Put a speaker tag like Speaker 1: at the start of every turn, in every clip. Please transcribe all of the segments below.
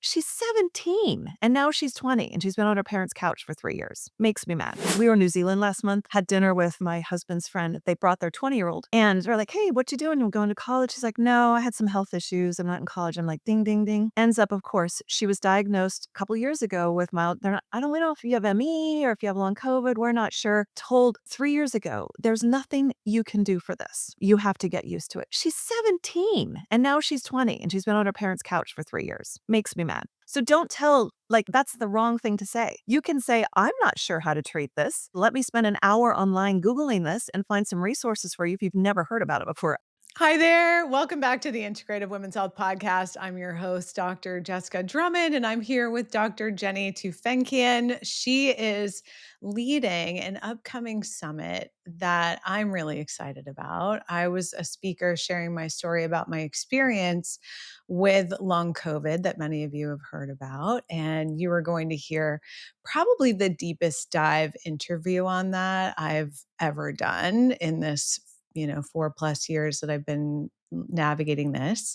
Speaker 1: She's 17 and now she's 20 and she's been on her parents' couch for 3 years. Makes me mad. We were in New Zealand last month, had dinner with my husband's friend. They brought their 20-year-old and they're like, "Hey, what you doing? You going to college?" She's like, "No, I had some health issues. I'm not in college." I'm like, ding, ding, ding. Ends up, of course, she was diagnosed a couple years ago with mild, we don't know if you have ME or if you have long COVID. We're not sure. Told 3 years ago, there's nothing you can do for this. You have to get used to it. She's 17 and now she's 20 and she's been on her parents' couch for 3 years. Makes me mad. So don't tell, like, that's the wrong thing to say. You can say, "I'm not sure how to treat this. Let me spend an hour online Googling this and find some resources for you if you've never heard about it before."
Speaker 2: Hi there. Welcome back to the Integrative Women's Health Podcast. I'm your host, Dr. Jessica Drummond, and I'm here with Dr. Jenny Tufenkian. She is leading an upcoming summit that I'm really excited about. I was a speaker sharing my story about my experience with long COVID that many of you have heard about, and you are going to hear probably the deepest dive interview on that I've ever done in this 4+ years that I've been navigating this.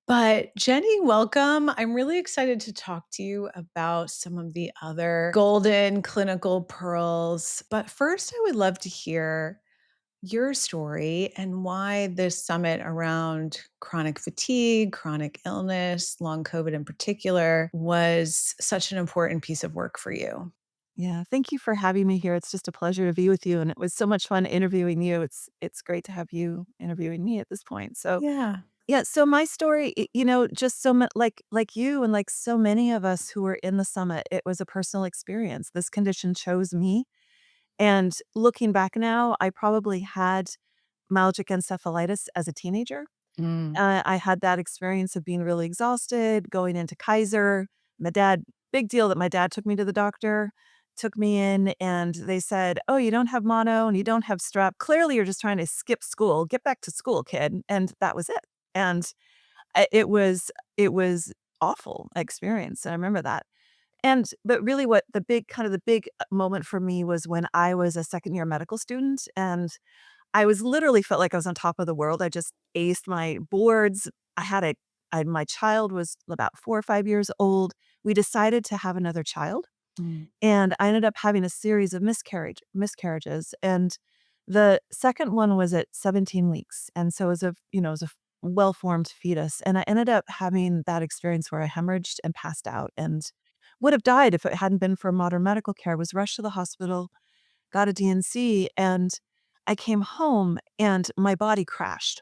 Speaker 2: But Jenny, welcome. I'm really excited to talk to you about some of the other golden clinical pearls. But first, I would love to hear your story and why this summit around chronic fatigue, chronic illness, long COVID in particular, was such an important piece of work for you.
Speaker 1: Yeah, thank you for having me here. It's just a pleasure to be with you, and it was so much fun interviewing you. It's great to have you interviewing me at this point. So,
Speaker 2: Yeah.
Speaker 1: yeah, so my story, just like you and like so many of us who were in the summit, it was a personal experience. This condition chose me, and looking back now, I probably had myalgic encephalitis as a teenager.
Speaker 2: Mm.
Speaker 1: I had that experience of being really exhausted, going into Kaiser. My dad big deal that my dad took me to the doctor, took me in, and they said, "Oh, you don't have mono and you don't have strep. Clearly, you're just trying to skip school. Get back to school, kid." And that was it. And it was awful experience, and I remember that. But really what the big moment for me was when I was a second-year medical student, and I was literally felt like I was on top of the world. I just aced my boards. I had a my child was about 4 or 5 years old. We decided to have another child,
Speaker 2: Mm.
Speaker 1: and I ended up having a series of miscarriages, and the second one was at 17 weeks, and so it was a well-formed fetus, and I ended up having that experience where I hemorrhaged and passed out and would have died if it hadn't been for modern medical care. Was rushed to the hospital, got a DNC, and I came home and my body crashed.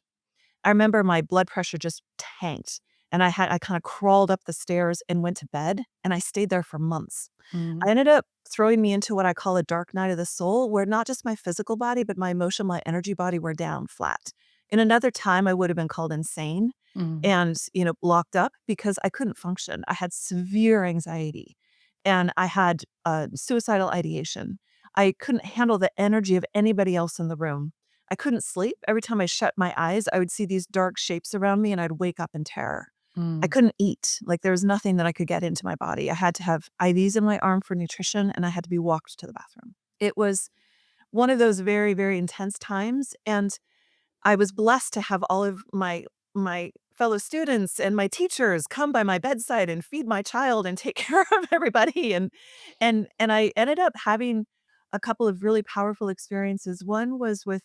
Speaker 1: I remember my blood pressure just tanked, and I kinda crawled up the stairs and went to bed, and I stayed there for months.
Speaker 2: Mm.
Speaker 1: I ended up throwing me into what I call a dark night of the soul, where not just my physical body, but my emotional, my energy body were down flat. In another time, I would have been called insane
Speaker 2: Mm.
Speaker 1: and, locked up because I couldn't function. I had severe anxiety, and I had, suicidal ideation. I couldn't handle the energy of anybody else in the room. I couldn't sleep. Every time I shut my eyes, I would see these dark shapes around me, and I'd wake up in terror. I
Speaker 2: Mm.
Speaker 1: couldn't eat, like, there was nothing that I could get into my body. I had to have IVs in my arm for nutrition, and I had to be walked to the bathroom. It was one of those very, very intense times, and I was blessed to have all of my fellow students and my teachers come by my bedside and feed my child and take care of everybody, and I ended up having a couple of really powerful experiences. One was with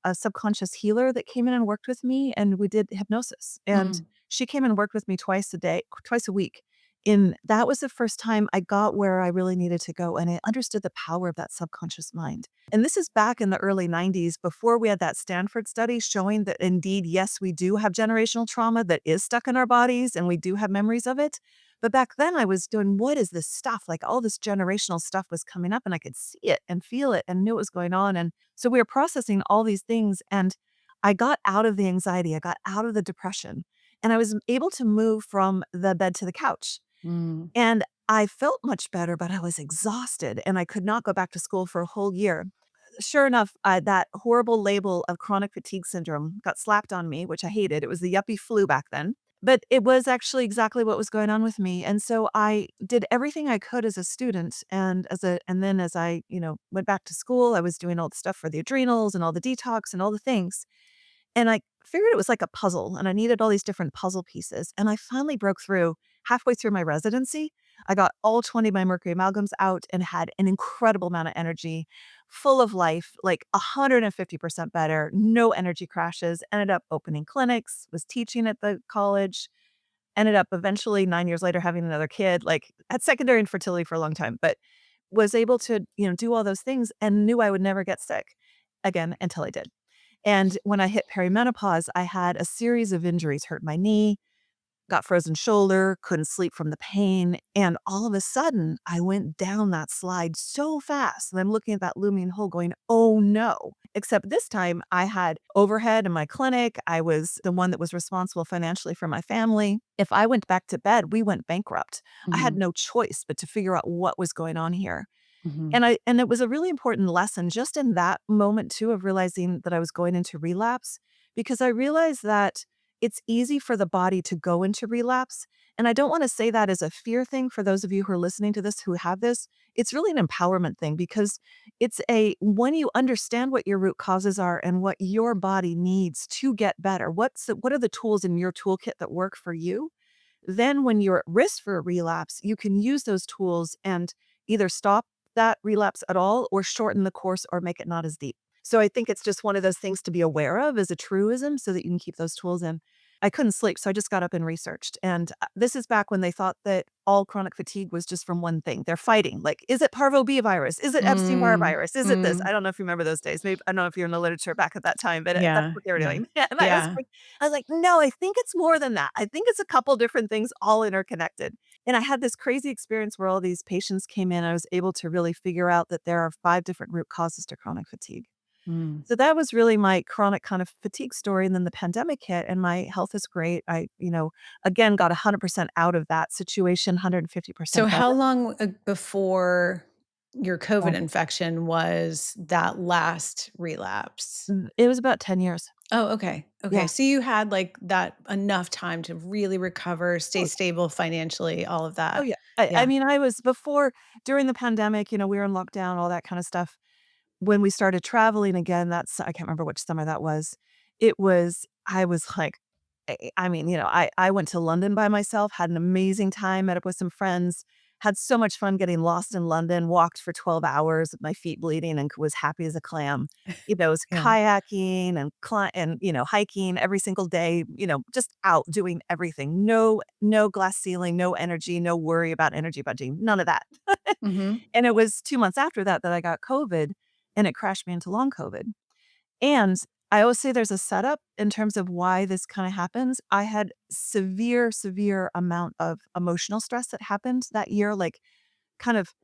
Speaker 1: a subconscious healer that came in and worked with me, and we did hypnosis, and
Speaker 2: Mm.
Speaker 1: she came and worked with me twice a week. And that was the first time I got where I really needed to go, and I understood the power of that subconscious mind. And this is back in the early 90s before we had that Stanford study showing that indeed, yes, we do have generational trauma that is stuck in our bodies and we do have memories of it. But back then I was doing, what is this stuff? Like all this generational stuff was coming up and I could see it and feel it and knew what was going on. And so we were processing all these things, and I got out of the anxiety. I got out of the depression, and I was able to move from the bed to the couch.
Speaker 2: Mm.
Speaker 1: And I felt much better, but I was exhausted and I could not go back to school for a whole year. Sure enough, that horrible label of chronic fatigue syndrome got slapped on me, which I hated. It was the yuppie flu back then, but it was actually exactly what was going on with me. And so I did everything I could as a student, and then as I, went back to school, I was doing all the stuff for the adrenals and all the detox and all the things. And I figured it was like a puzzle and I needed all these different puzzle pieces. And I finally broke through. halfway through my residency, I got all 20 of my mercury amalgams out and had an incredible amount of energy, full of life, like 150% better, no energy crashes, ended up opening clinics, was teaching at the college, ended up eventually 9 years later having another kid, like, had secondary infertility for a long time, but was able to, do all those things and knew I would never get sick again until I did. And when I hit perimenopause, I had a series of injuries, hurt my knee, got frozen shoulder, couldn't sleep from the pain, and all of a sudden, I went down that slide so fast, and I'm looking at that looming hole going, "Oh, no." Except this time, I had overhead in my clinic, I was the one that was responsible financially for my family. If I went back to bed, we went bankrupt. I had
Speaker 2: Mhm.
Speaker 1: no choice but to figure out what was going on here.
Speaker 2: Mhm.
Speaker 1: And it was a really important lesson just in that moment too of realizing that I was going into relapse, because I realized that it's easy for the body to go into relapse, and I don't wanna say that as a fear thing for those of you who are listening to this who have this. It's really an empowerment thing because it's a when you understand what your root causes are and what your body needs to get better, what are the tools in your toolkit that work for you? Then when you're at risk for a relapse, you can use those tools and either stop that relapse at all or shorten the course or make it not as deep. So I think it's just one of those things to be aware of as a truism so that you can keep those tools in. I couldn't sleep, so I just got up and researched. And this is back when they thought that all chronic fatigue was just from one thing. They're fighting. Like, is it parvo B virus? Is it Epstein-Barr
Speaker 2: Mm.
Speaker 1: virus? Is it this?
Speaker 2: Mm.
Speaker 1: I don't know if you remember those days. Maybe I don't know if you're in the literature back at that time, but that's
Speaker 2: Yeah.
Speaker 1: what they were
Speaker 2: Yeah.
Speaker 1: doing. And
Speaker 2: Yeah.
Speaker 1: I was like, no, I think it's more than that. I think it's a couple different things all interconnected. And I had this crazy experience where all these patients came in. I was able to really figure out that there are 5 different root causes to chronic fatigue.
Speaker 2: Mm.
Speaker 1: So that was really my chronic kind of fatigue story, and then the pandemic hit, and my health is great. I, again, got 100% out of that situation,
Speaker 2: So
Speaker 1: 150% better.
Speaker 2: how long, before your
Speaker 1: Yeah.
Speaker 2: COVID infection was that last relapse?
Speaker 1: It was about 10 years.
Speaker 2: Oh, okay. Okay.
Speaker 1: Yeah.
Speaker 2: So you had, like, that enough time to really recover, stay
Speaker 1: Oh,
Speaker 2: stable financially, all of
Speaker 1: oh,
Speaker 2: that.
Speaker 1: yeah. I
Speaker 2: Yeah.
Speaker 1: mean, I was before during the pandemic, we were in lockdown, all that kind of stuff. When we started traveling again, that's I can't remember which summer that was. I was like, I mean, I went to London by myself, had an amazing time, met up with some friends, had so much fun getting lost in London, walked for 12 hours with my feet bleeding and was happy as a clam. It was
Speaker 2: Yeah.
Speaker 1: kayaking and hiking every single day, just out doing everything. No glass ceiling, no energy, no worry about energy budgeting, none of that.
Speaker 2: Mhm.
Speaker 1: And it was 2 months after that that I got COVID, and it crashed me into long COVID. And I always say there's a setup in terms of why this kinda happens. I had severe, severe amount of emotional stress that happened that year, like, kind of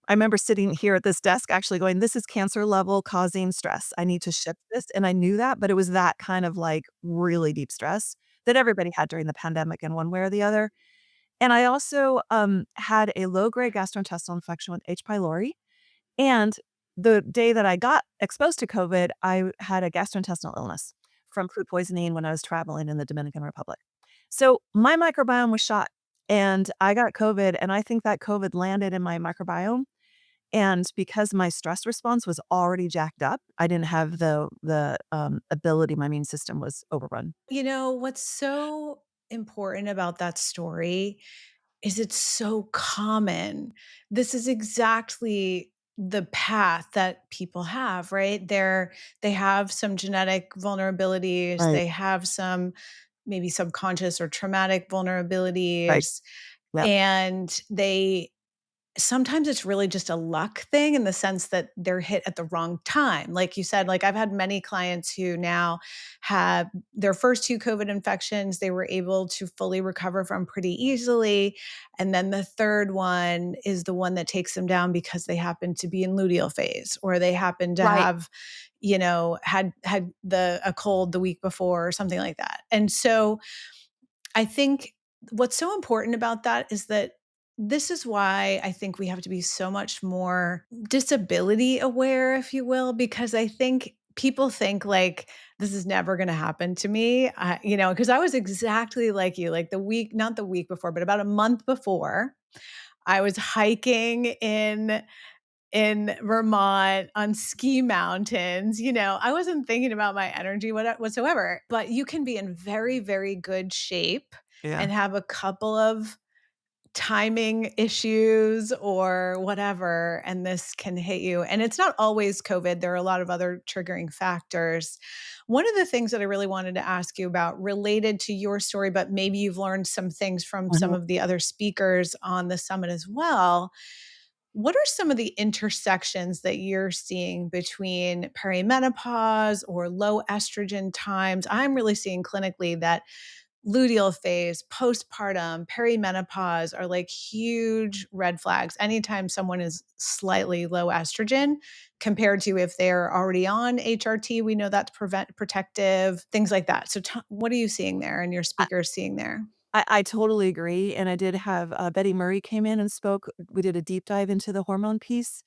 Speaker 1: I remember sitting here at this desk actually going, "This is cancer level causing stress. I need to shift this," and I knew that, but it was that kind of, like, really deep stress that everybody had during the pandemic in one way or the other. And I also, had a low-grade gastrointestinal infection with H. pylori, and the day that I got exposed to COVID, I had a gastrointestinal illness from food poisoning when I was traveling in the Dominican Republic. So my microbiome was shot, and I got COVID, and I think that COVID landed in my microbiome, and because my stress response was already jacked up, I didn't have the ability, my immune system was overrun.
Speaker 2: What's so important about that story is it's so common. This is exactly the path that people have, right? They have some genetic vulnerabilities,
Speaker 1: Right,
Speaker 2: they have some maybe subconscious or traumatic
Speaker 1: right,
Speaker 2: vulnerabilities,
Speaker 1: yep,
Speaker 2: and they sometimes it's really just a luck thing in the sense that they're hit at the wrong time. Like you said, like I've had many clients who now have their first 2 COVID infections, they were able to fully recover from pretty easily. And then the third one is the one that takes them down because they happen to be in luteal phase or they happen to
Speaker 1: right,
Speaker 2: have, had the a cold the week before or something like that. And so I think what's so important about that is that this is why I think we have to be so much more disability aware, if you will, because I think people think like this is never going to happen to me. Because I was exactly like you, like not the week before, but about a month before, I was hiking in Vermont on ski mountains. I wasn't thinking about my energy whatsoever, but you can be in very, very good shape
Speaker 1: yeah,
Speaker 2: and have a couple of timing issues or whatever, and this can hit you. And it's not always COVID, there are a lot of other triggering factors. One of the things that I really wanted to ask you about related to your story, but maybe you've learned some things from some
Speaker 1: Mhm.
Speaker 2: of the other speakers on the summit as well. What are some of the intersections that you're seeing between perimenopause or low estrogen times? I'm really seeing clinically that luteal phase, postpartum, perimenopause are like huge red flags. Anytime someone is slightly low estrogen compared to if they're already on HRT, we know that's protective, things like that. So, what are you seeing there and your speakers seeing there?
Speaker 1: I totally agree, and I did have, Betty Murray came in and spoke. We did a deep dive into the hormone piece,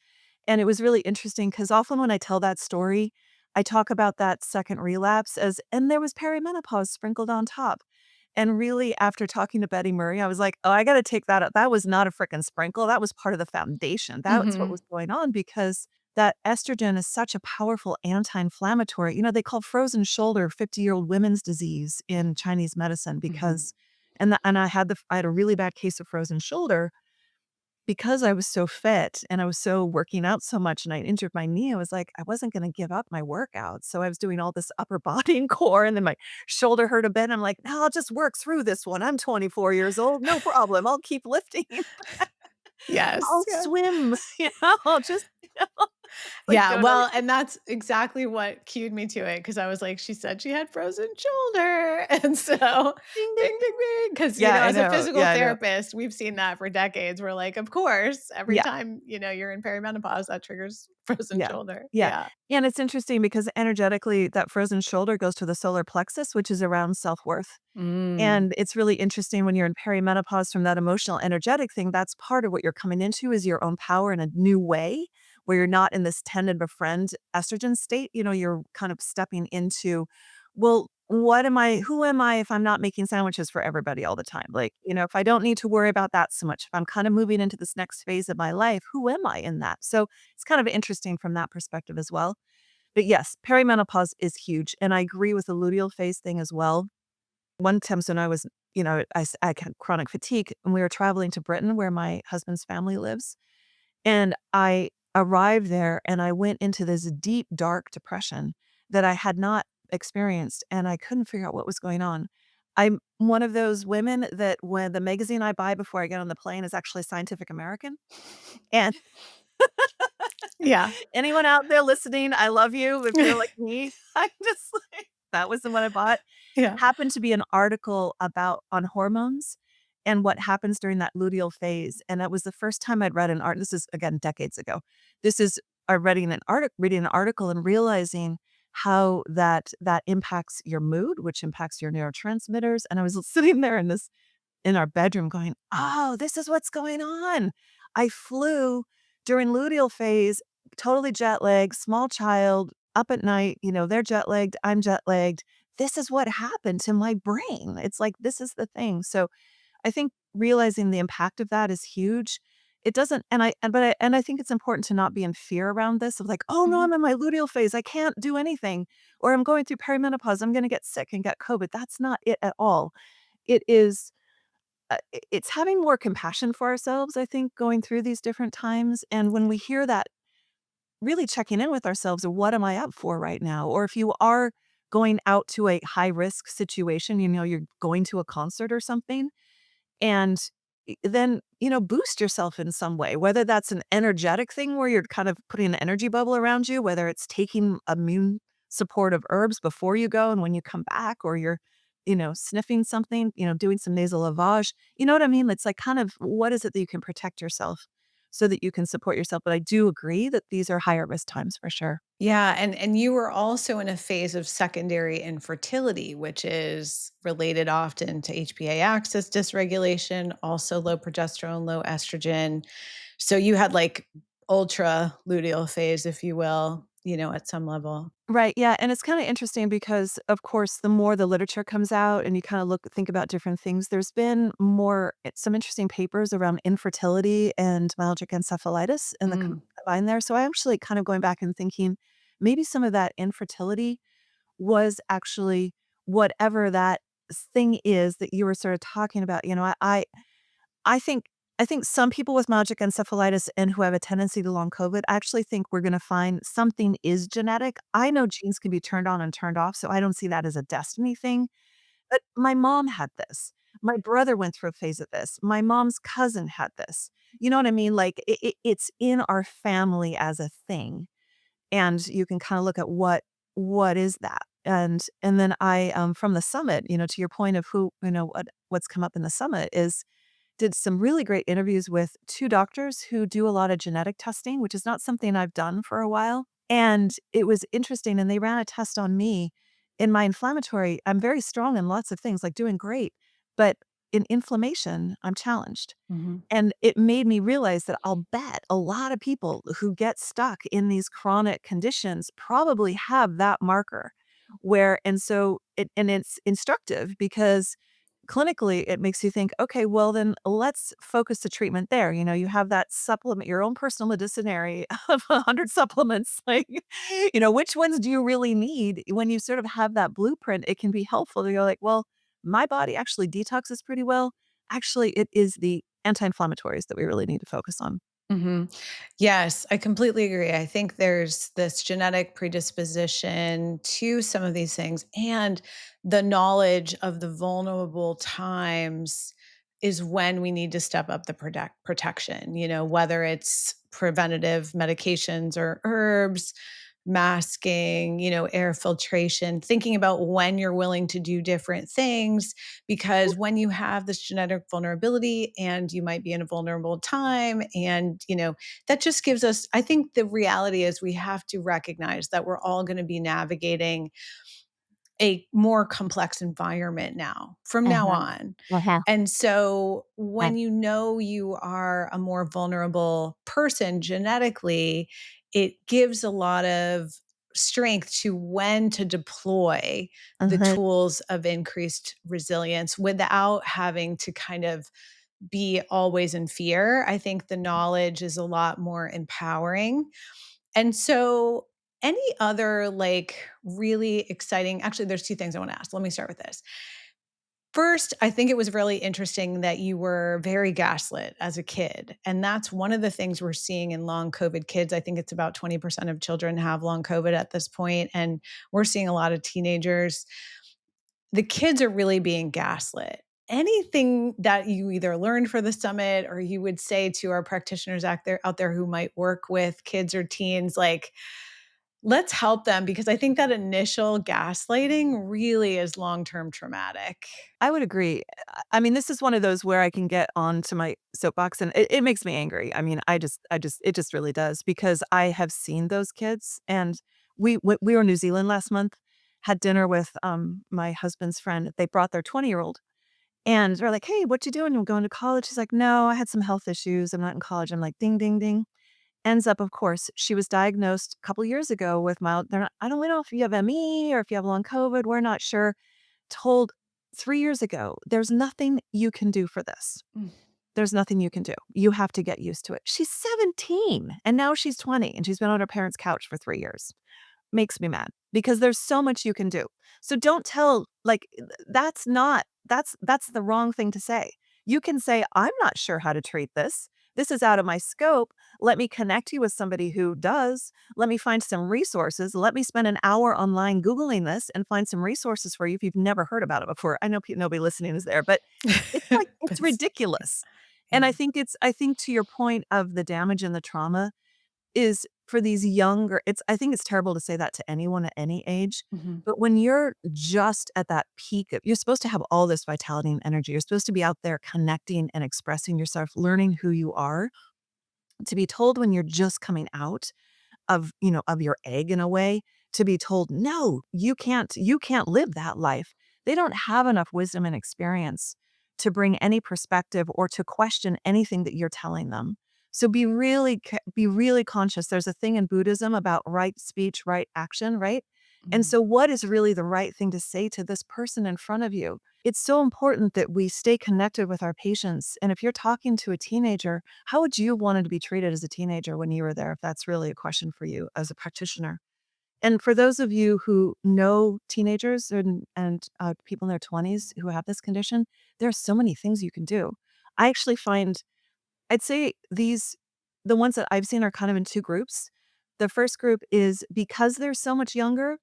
Speaker 1: and it was really interesting because often when I tell that story, I talk about that second relapse as and there was perimenopause sprinkled on top. And really, after talking to Betty Murray, I was like, "Oh, I gotta take that out. That was not a frickin' sprinkle, that was part of the foundation. That's what
Speaker 2: Mhm.
Speaker 1: was going on because that estrogen is such a powerful anti-inflammatory." They call frozen shoulder 50-year-old women's disease in Chinese medicine
Speaker 2: Mhm.
Speaker 1: because and I had a really bad case of frozen shoulder because I was so fit and I was so working out so much and I injured my knee. I was like, I wasn't gonna give up my workout. So I was doing all this upper body and core, and then my shoulder hurt a bit. I'm like, "No, I'll just work through this one. I'm 24 years old. No problem. I'll keep lifting.
Speaker 2: Yes.
Speaker 1: I'll
Speaker 2: Yeah.
Speaker 1: swim." I'll just like,
Speaker 2: Yeah,
Speaker 1: don't know.
Speaker 2: well, and that's exactly what cued me to it because I was like, "She said she had frozen shoulder," and so
Speaker 1: Ding, ding,
Speaker 2: bing, bing,
Speaker 1: ding.
Speaker 2: bing, because
Speaker 1: Yeah, I
Speaker 2: as a
Speaker 1: know.
Speaker 2: physical
Speaker 1: Yeah, I know.
Speaker 2: therapist, we've seen that for decades. We're like, "Of course, every
Speaker 1: Yeah.
Speaker 2: time, you're in perimenopause, that triggers frozen
Speaker 1: Yeah.
Speaker 2: shoulder."
Speaker 1: Yeah.
Speaker 2: Yeah.
Speaker 1: And it's interesting because energetically, that frozen shoulder goes to the solar plexus, which is around self-worth.
Speaker 2: Mm.
Speaker 1: And it's really interesting when you're in perimenopause from that emotional energetic thing, that's part of what you're coming into is your own power in a new way, where you're not in this tend and befriend estrogen state. You're kind of stepping into, well, who am I if I'm not making sandwiches for everybody all the time? Like, if I don't need to worry about that so much, if I'm kind of moving into this next phase of my life, who am I in that? So it's kind of interesting from that perspective as well. But yes, perimenopause is huge. And I agree with the luteal phase thing as well. One time when I was, I had chronic fatigue and we were traveling to Britain where my husband's family lives. And I arrived there and I went into this deep, dark depression that I had not experienced and I couldn't figure out what was going on. I'm one of those women that when the magazine I buy before I get on the plane is actually Scientific American. And
Speaker 2: Yeah.
Speaker 1: anyone out there listening, I love you if you're like me. I'm just like, that was the one I bought.
Speaker 2: Yeah.
Speaker 1: Happened to be an article about on hormones and what happens during that luteal phase, and that was the first time I'd read an art this is, again, decades ago. This is I reading an article and realizing how that impacts your mood, which impacts your neurotransmitters, and I was sitting there in our bedroom going, "Oh, this is what's going on." I flew during luteal phase, totally jet lagged, small child, up at night, they're jet lagged, I'm jet lagged. This is what happened to my brain. It's like, this is the thing. So I think realizing the impact of that is huge. It doesn't and I think it's important to not be in fear around this of like, "Oh, no,
Speaker 2: Mhm.
Speaker 1: I'm in my luteal phase. I can't do anything," or "I'm going through perimenopause. I'm gonna get sick and get COVID." That's not it at all. It is it's having more compassion for ourselves, I think, going through these different times, and when we hear that, really checking in with ourselves of what am I up for right now? Or if you are going out to a high risk situation, you're going to a concert or something, and then, boost yourself in some way, whether that's an energetic thing where you're kind of putting an energy bubble around you, whether it's taking immune supportive herbs before you go and when you come back, or you're, sniffing something, doing some nasal lavage. You know what I mean? It's like kind of what is it that you can protect yourself so that you can support yourself. But I do agree that these are higher risk times for sure.
Speaker 2: Yeah, and you were also in a phase of secondary infertility, which is related often to HPA axis dysregulation, also low progesterone, low estrogen. So you had like ultra luteal phase, if you will, at some level.
Speaker 1: Right, yeah, and it's kinda interesting because, of course, the more the literature comes out and you kinda think about different things, there's been some interesting papers around infertility and myalgic encephalitis and the
Speaker 2: Mm,
Speaker 1: combine there, so I actually kind of going back and thinking, maybe some of that infertility was actually whatever that thing is that you were sort of talking about. I think I think some people with myalgic encephalitis and who have a tendency to long COVID, I actually think we're gonna find something is genetic. I know genes can be turned on and turned off, so I don't see that as a destiny thing. But my mom had this. My brother went through a phase of this. My mom's cousin had this. You know what I mean? Like, it's in our family as a thing, and you can kinda look at what is that? And then from the summit, to your point of who what's come up in the summit is did some really great interviews with 2 doctors who do a lot of genetic testing, which is not something I've done for a while, and it was interesting, and they ran a test on me. In my inflammatory, I'm very strong in lots of things, like doing great, but in inflammation, I'm challenged.
Speaker 2: Mhm.
Speaker 1: And it made me realize that I'll bet a lot of people who get stuck in these chronic conditions probably have that marker it's instructive because clinically, it makes you think, "Okay, well, then let's focus the treatment there." You have that supplement, your own personal medicinary of 100 supplements, like, which ones do you really need? When you sort of have that blueprint, it can be helpful to go like, "Well, my body actually detoxes pretty well. Actually, it is the anti-inflammatories that we really need to focus on."
Speaker 2: Mhm. Yes, I completely agree. I think there's this genetic predisposition to some of these things, and the knowledge of the vulnerable times is when we need to step up the protection, whether it's preventative medications or herbs, masking, air filtration, thinking about when you're willing to do different things. Because when you have this genetic vulnerability and you might be in a vulnerable time, and, that just gives us, I think the reality is we have to recognize that we're all going to be navigating a more complex environment now from now
Speaker 1: Uh-huh.
Speaker 2: on.
Speaker 1: Uh-huh.
Speaker 2: And so
Speaker 1: Uh,
Speaker 2: when you know you are a more vulnerable person genetically, it gives a lot of strength to when to deploy the
Speaker 1: uh-huh.
Speaker 2: tools of increased resilience without having to kind of be always in fear. I think the knowledge is a lot more empowering. And so, any other like really exciting, actually, there's two things I want to ask. Let me start with this. First, I think it was really interesting that you were very gaslit as a kid. And that's one of the things we're seeing in long COVID kids. I think it's about 20% of children have long COVID at this point, and we're seeing a lot of teenagers. The kids are really being gaslit. Anything that you either learned for the summit or you would say to our practitioners out there who might work with kids or teens, like, let's help them, because I think that initial gaslighting really is long-term traumatic.
Speaker 1: I would agree. I mean, this is one of those where I can get onto my soapbox and it makes me angry. I mean, it just really does because I have seen those kids and we were in New Zealand last month, had dinner with my husband's friend. They brought their 20-year-old and they're like, "Hey, what you doing? You going to college?" She's like, "No, I had some health issues. I'm not in college." I'm like, "Ding, ding, ding." Ends up, of course, she was diagnosed a couple years ago with mild. They're not, I don't know if you have ME or if you have long COVID. We're not sure. Told 3 years ago, "There's nothing you can do for this.
Speaker 2: Mm.
Speaker 1: There's nothing you can do. You have to get used to it." She's 17, and now she's 20, and she's been on her parents' couch for 3 years. Makes me mad because there's so much you can do. So don't tell like, that's not that's the wrong thing to say. You can say, "I'm not sure how to treat this. This is out of my scope. Let me connect you with somebody who does. Let me find some resources. Let me spend an hour online Googling this and find some resources for you if you've never heard about it before." I know nobody listening is there, but it's like
Speaker 2: But
Speaker 1: it's ridiculous.
Speaker 2: yeah.
Speaker 1: And I think to your point of the damage and the trauma, is for these younger I think it's terrible to say that to anyone at any age,
Speaker 2: Mhm.
Speaker 1: but when you're just at that peak of you're supposed to have all this vitality and energy, you're supposed to be out there connecting and expressing yourself, learning who you are, to be told when you're just coming out of your egg in a way, to be told, "No, you can't live that life." They don't have enough wisdom and experience to bring any perspective or to question anything that you're telling them. So be really conscious. There's a thing in Buddhism about right speech, right action, right? And
Speaker 2: Mhm.
Speaker 1: so what is really the right thing to say to this person in front of you? It's so important that we stay connected with our patients. And if you're talking to a teenager, how would you have wanted to be treated as a teenager when you were there, if that's really a question for you as a practitioner? And for those of you who know teenagers and people in their 20s who have this condition, there are so many things you can do. I actually find I'd say the ones that I've seen are kind of in two groups. The first group is because they're so much younger,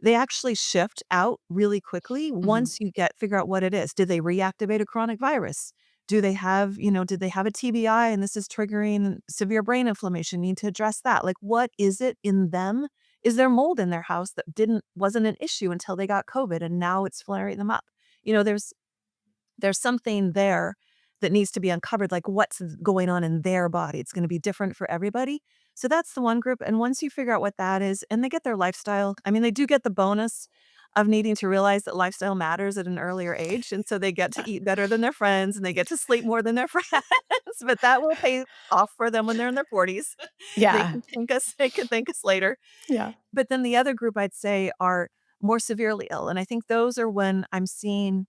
Speaker 1: they actually shift out really quickly
Speaker 2: Mhm.
Speaker 1: once you figure out what it is. Did they reactivate a chronic virus? Do they have, did they have a TBI and this is triggering severe brain inflammation? Need to address that. Like, what is it in them? Is there mold in their house that wasn't an issue until they got COVID and now it's flaring them up? You know, there's something there that needs to be uncovered, like what's going on in their body. It's gonna be different for everybody. So that's the one group, and once you figure out what that is and they get their lifestyle, I mean, they do get the bonus of needing to realize that lifestyle matters at an earlier age, and so they get to eat better than their friends, and they get to sleep more than their friends, but that will pay off for them when they're in their 40s. They
Speaker 2: Yeah.
Speaker 1: can thank us later.
Speaker 2: Yeah.
Speaker 1: But then the other group I'd say are more severely ill, and I think those are when I'm seeing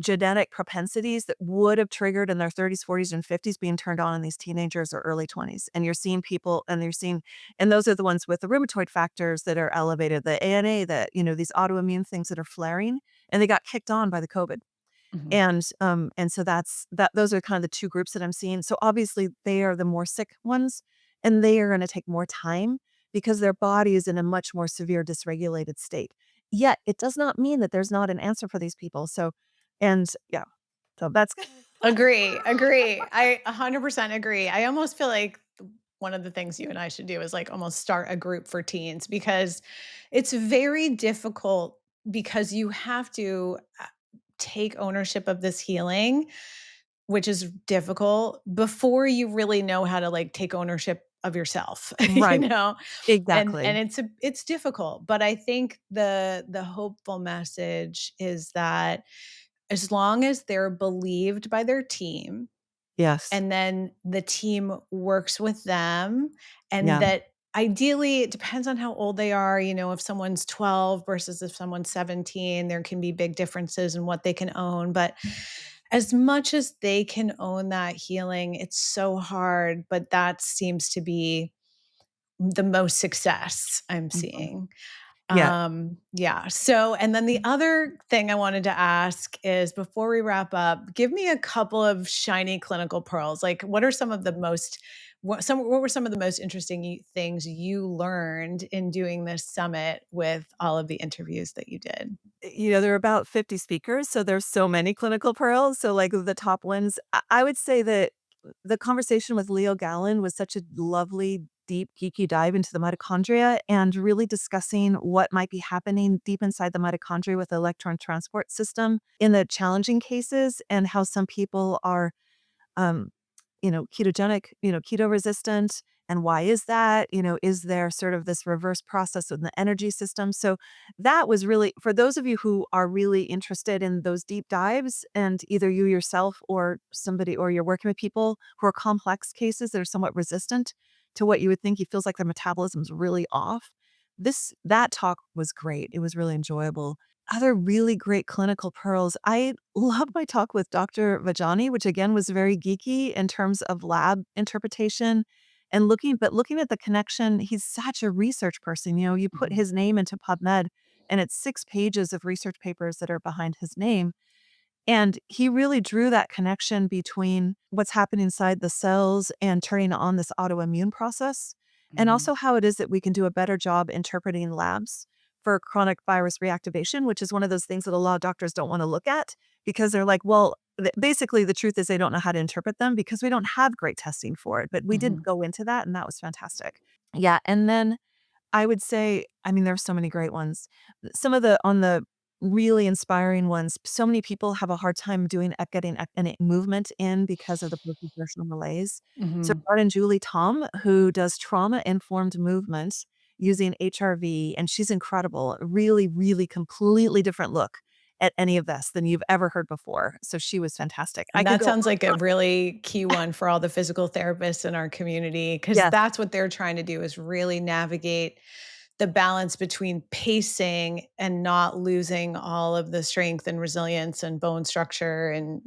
Speaker 1: genetic propensities that would have triggered in their 30s, 40s, and 50s being turned on in these teenagers or early 20s. And you're seeing people and those are the ones with the rheumatoid factors that are elevated, the ANA, that, these autoimmune things that are flaring, and they got kicked on by the COVID.
Speaker 2: Mhm.
Speaker 1: And so those are kind of the two groups that I'm seeing. So obviously they are the more sick ones and they are going to take more time because their body is in a much more severe dysregulated state. Yet it does not mean that there's not an answer for these people. So and yeah, so that's
Speaker 2: Agree, agree. I 100% agree. I almost feel like one of the things you and I should do is like almost start a group for teens because it's very difficult because you have to take ownership of this healing, which is difficult before you really know how to like take ownership of yourself, you
Speaker 1: right.
Speaker 2: know? And
Speaker 1: Exactly.
Speaker 2: it's difficult, but I think the hopeful message is that as long as they're believed by their team,
Speaker 1: Yes.
Speaker 2: and then the team works with them, and
Speaker 1: Yeah.
Speaker 2: that ideally it depends on how old they are, if someone's 12 versus if someone's 17, there can be big differences in what they can own, but as much as they can own that healing, it's so hard, but that seems to be the most success I'm
Speaker 1: Mhm.
Speaker 2: seeing.
Speaker 1: Yeah.
Speaker 2: Yeah. So, and then the other thing I wanted to ask is before we wrap up, give me a couple of shiny clinical pearls. Like, what are some of the most, what were some of the most interesting things you learned in doing this summit with all of the interviews that you did?
Speaker 1: There are about 50 speakers, so there's so many clinical pearls. So, like, the top ones, I would say that the conversation with Leo Gallen was such a lovely, deep, geeky dive into the mitochondria and really discussing what might be happening deep inside the mitochondria with the electron transport system in the challenging cases and how some people are um, ketogenic, keto resistant. And why is that? Is there sort of this reverse process in the energy system? So that was really, for those of you who are really interested in those deep dives, and either you yourself or somebody, or you're working with people who are complex cases that are somewhat resistant to what you would think, he feels like their metabolism's really off. That talk was great. It was really enjoyable. Other really great clinical pearls. I loved my talk with Dr. Vajani, which again was very geeky in terms of lab interpretation and looking at the connection. He's such a research person. You put
Speaker 2: Mhm.
Speaker 1: his name into PubMed and it's 6 pages of research papers that are behind his name. And he really drew that connection between what's happening inside the cells and turning on this autoimmune process, and
Speaker 2: Mhm.
Speaker 1: also how it is that we can do a better job interpreting labs for chronic virus reactivation, which is one of those things that a lot of doctors don't want to look at because they're like, well, basically, the truth is they don't know how to interpret them because we don't have great testing for it. But we did
Speaker 2: Mhm.
Speaker 1: go into that, and that was fantastic. Yeah. And then I would say, I mean, there's so many great ones. Some of the really inspiring ones, so many people have a hard time getting any movement in because of the post-exertional malaise. So
Speaker 2: Mhm.
Speaker 1: brought in Julie Tom, who does trauma-informed movement using HRV, and she's incredible. Really, really completely different look at any of this than you've ever heard before. So she was fantastic. I
Speaker 2: And
Speaker 1: could
Speaker 2: that
Speaker 1: go on
Speaker 2: sounds like
Speaker 1: and
Speaker 2: a
Speaker 1: on.
Speaker 2: really key one for all the physical therapists in our community, because
Speaker 1: Yes.
Speaker 2: that's what they're trying to do is really navigate the balance between pacing and not losing all of the strength and resilience and bone structure and.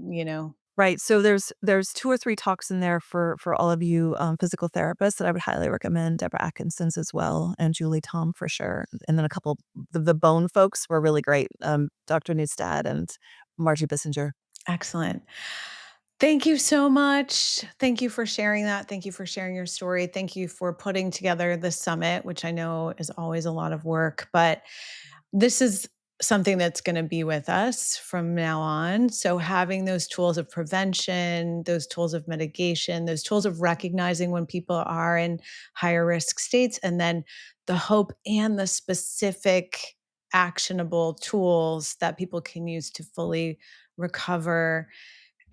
Speaker 1: Right, so there's 2 or 3 talks in there for all of you, physical therapists that I would highly recommend. Deborah Atkinson's as well, and Julie Tom for sure, and then a couple the bone folks were really great, Dr. Neustadt and Margie Bissinger.
Speaker 2: Excellent. Thank you so much. Thank you for sharing that. Thank you for sharing your story. Thank you for putting together the summit, which I know is always a lot of work, but this is something that's going to be with us from now on. So, having those tools of prevention, those tools of mitigation, those tools of recognizing when people are in higher risk states, and then the hope and the specific actionable tools that people can use to fully recover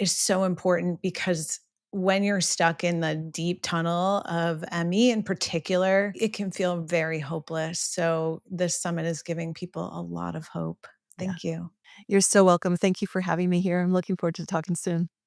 Speaker 2: is so important because when you're stuck in the deep tunnel of ME in particular, it can feel very hopeless. So this summit is giving people a lot of hope.
Speaker 1: Yeah.
Speaker 2: Thank you.
Speaker 1: You're so welcome. Thank you for having me here. I'm looking forward to talking soon.